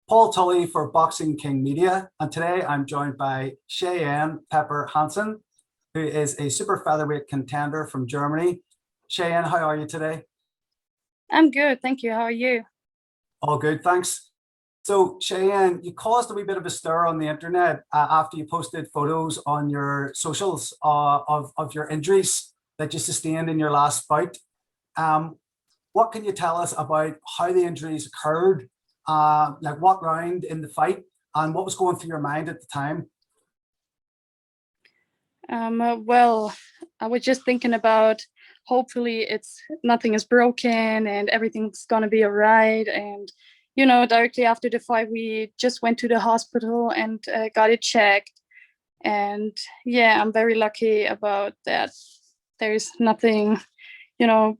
Paul Tully for Boxing King Media, and today I'm joined by Cheyenne Hanson, who is a super featherweight contender from Germany. Cheyenne, how are you today? I'm good, thank you. How are you? All good, thanks. So Cheyenne, you caused a wee bit of a stir on the internet after you posted photos on your socials of your injuries that you sustained in your last bout. Um, what can you tell us about how the injuries occurred, like what round in the fight, and what was going through your mind at the time? Well, I was just thinking about hopefully nothing is broken and everything's gonna be all right. And directly after the fight, we just went to the hospital and got it checked. And yeah, I'm very lucky about that. There's nothing,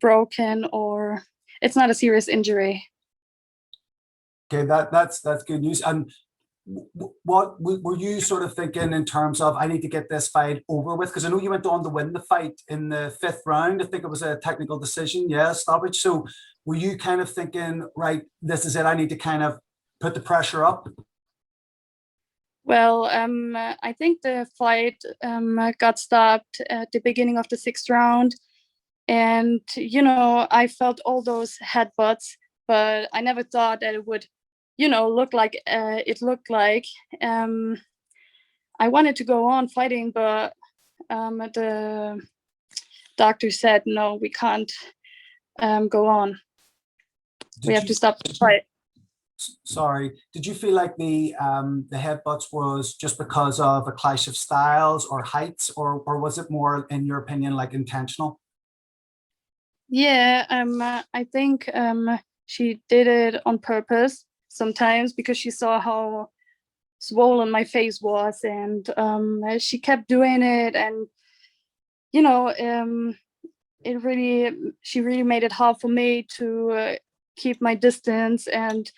broken, or it's not a serious injury. Okay, that's good news. And what were you sort of thinking in terms of, I need to get this fight over with? Because I know you went on to win the fight in the 5th round. I think it was a technical decision, yeah, stoppage. So were you kind of thinking, right, this is it, I need to kind of put the pressure up? Well, I think the fight got stopped at the beginning of the 6th round. And, I felt all those headbutts, but I never thought that it would, look like it looked like. I wanted to go on fighting, but the doctor said, no, we can't go on. We have to stop the fight. Sorry, did you feel like the headbutts was just because of a clash of styles or heights, or was it more, in your opinion, like intentional? Yeah, I think she did it on purpose sometimes because she saw how swollen my face was, and she kept doing it. And she really made it hard for me to keep my distance and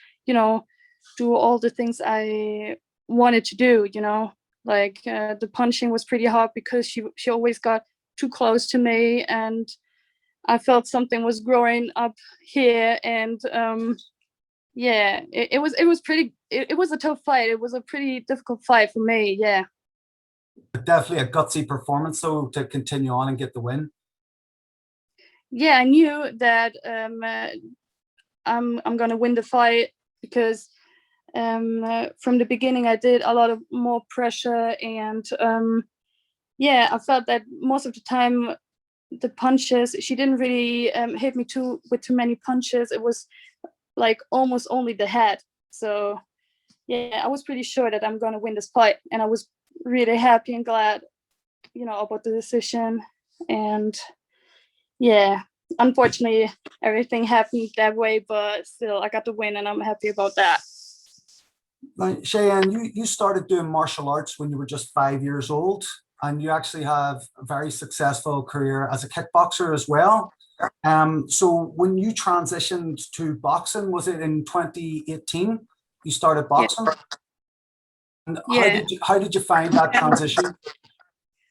do all the things I wanted to do. Like the punching was pretty hard because she always got too close to me, and I felt something was growing up here. And yeah, it was a tough fight. It was a pretty difficult fight for me. Yeah. Definitely a gutsy performance, though, to continue on and get the win. Yeah, I knew that I'm gonna win the fight because from the beginning I did a lot of more pressure. And yeah, I felt that most of the time the punches, she didn't really hit me with too many punches. It was like almost only the head. So yeah, I was pretty sure that I'm gonna win this fight, and I was really happy and glad, about the decision. And yeah, unfortunately, everything happened that way, but still, I got the win, and I'm happy about that. Now, Cheyenne, you started doing martial arts when you were just 5 years old, and you actually have a very successful career as a kickboxer as well. So when you transitioned to boxing, was it in 2018 you started boxing? Yeah. And Yeah. how did you find that transition?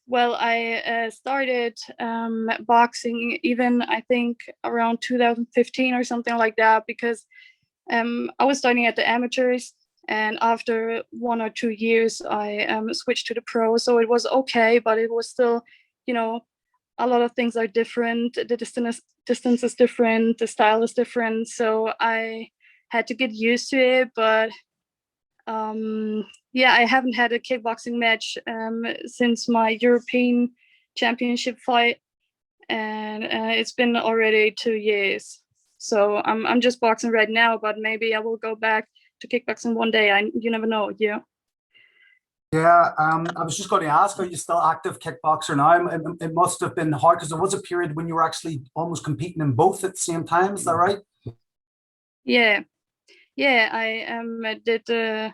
Well, I started boxing even, I think, around 2015 or something like that, because I was starting at the amateurs, and after 1 or 2 years, I switched to the pro. So it was okay, but it was still, a lot of things are different. The distance is different. The style is different. So I had to get used to it. But yeah, I haven't had a kickboxing match since my European championship fight, and it's been already 2 years. So I'm just boxing right now, but maybe I will go back to kickboxing one day. You never know. Yeah. Yeah, I was just going to ask, are you still active kickboxer now? It must have been hard because there was a period when you were actually almost competing in both at the same time. Is that right? Yeah. Yeah, I did the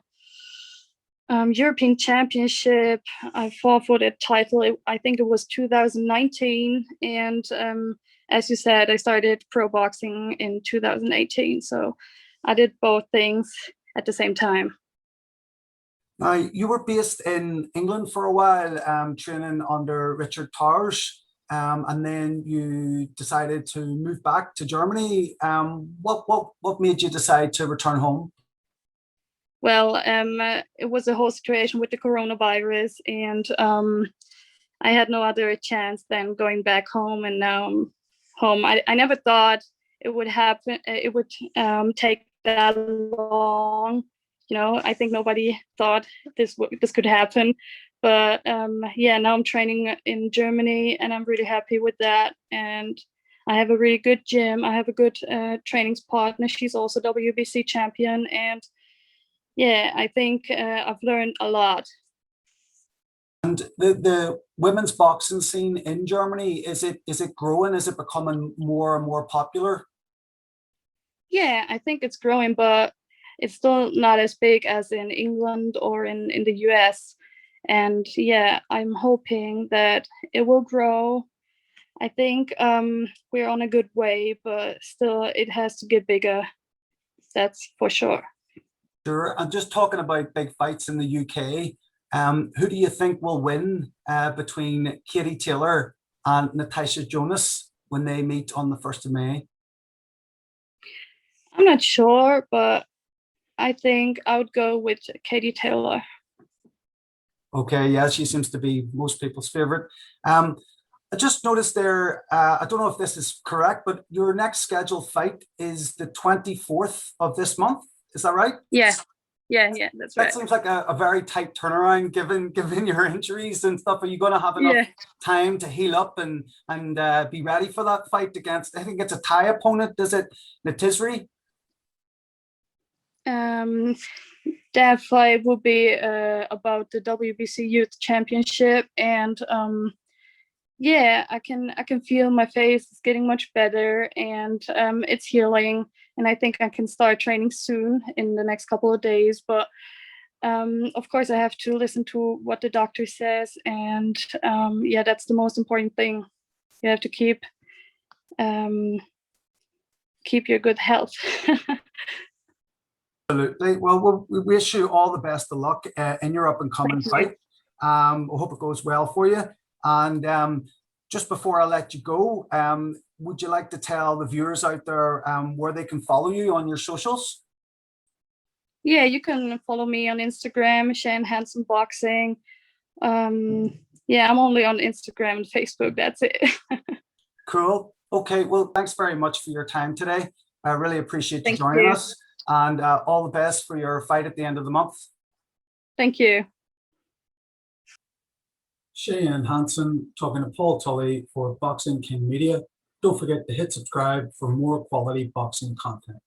European Championship. I fought for that title. I think it was 2019, and as you said, I started pro boxing in 2018. So I did both things at the same time. Now, you were based in England for a while, training under Richard Towers. and then you decided to move back to Germany. What made you decide to return home? Well, it was a whole situation with the coronavirus, and I had no other chance than going back home, and now I'm home. I never thought it would happen. It would take that long. You know, I think nobody thought this could happen. But yeah, now I'm training in Germany, and I'm really happy with that. And I have a really good gym. I have a good trainings partner. She's also WBC champion, and yeah, I think I've learned a lot. And the women's boxing scene in Germany, is it growing? Is it becoming more and more popular? Yeah, I think it's growing, but it's still not as big as in England or in the US. And yeah, I'm hoping that it will grow. I think we're on a good way, but still it has to get bigger. That's for sure. Sure. And just talking about big fights in the UK, who do you think will win between Katie Taylor and Natasha Jonas when they meet on the 1st of May? I'm not sure, but I think I would go with Katie Taylor. Okay, yeah, she seems to be most people's favorite. I just noticed there, I don't know if this is correct, but your next scheduled fight is the 24th of this month. Is that right? Yeah, that's right. That seems like a very tight turnaround given your injuries and stuff. Are you going to have enough time to heal up and be ready for that fight against, I think it's a Thai opponent, is it Natisri? That fight will be about the WBC Youth Championship, and yeah, I can feel my face is getting much better, and it's healing, and I think I can start training soon in the next couple of days. But of course, I have to listen to what the doctor says, and yeah, that's the most important thing. You have to keep your good health. Absolutely. Well, we wish you all the best of luck in your up and coming fight. I hope it goes well for you. And just before I let you go, would you like to tell the viewers out there where they can follow you on your socials? Yeah, you can follow me on Instagram, Cheyenne Hanson Boxing. Yeah, I'm only on Instagram and Facebook. That's it. Cool. Okay. Well, thanks very much for your time today. I really appreciate you joining us. And all the best for your fight at the end of the month. Thank you. Cheyenne Hanson talking to Paul Tully for Boxing King Media. Don't forget to hit subscribe for more quality boxing content.